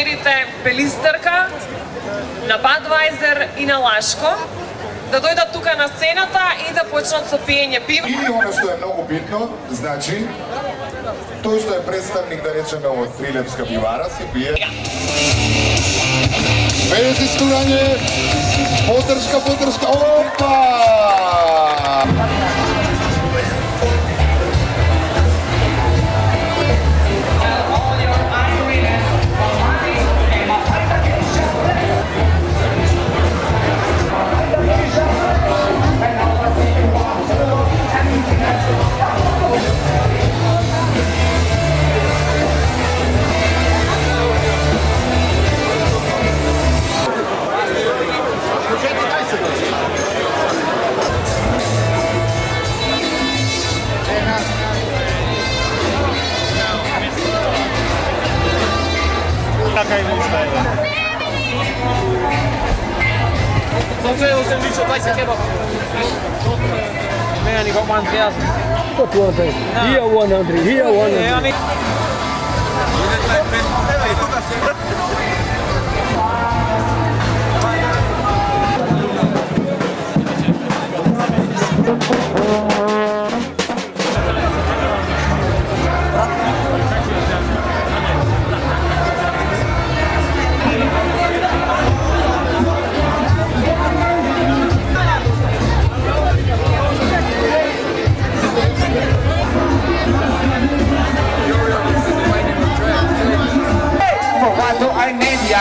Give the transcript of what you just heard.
намерите Пелистерка, на Бадвайзер и на Лашко, да дојдат тука на сцената и да почнат со пиење пиво. И оно што е многу битно, значи, тој што е представник, да речеме, од Прилепска пивара, си пие. Без искугање, подршка, опа! Taka i wystaje. Zobaczyłem, że liczę 20 kebab. Man, you got one thousand. What 100? Here 100, here 100. Quando ai media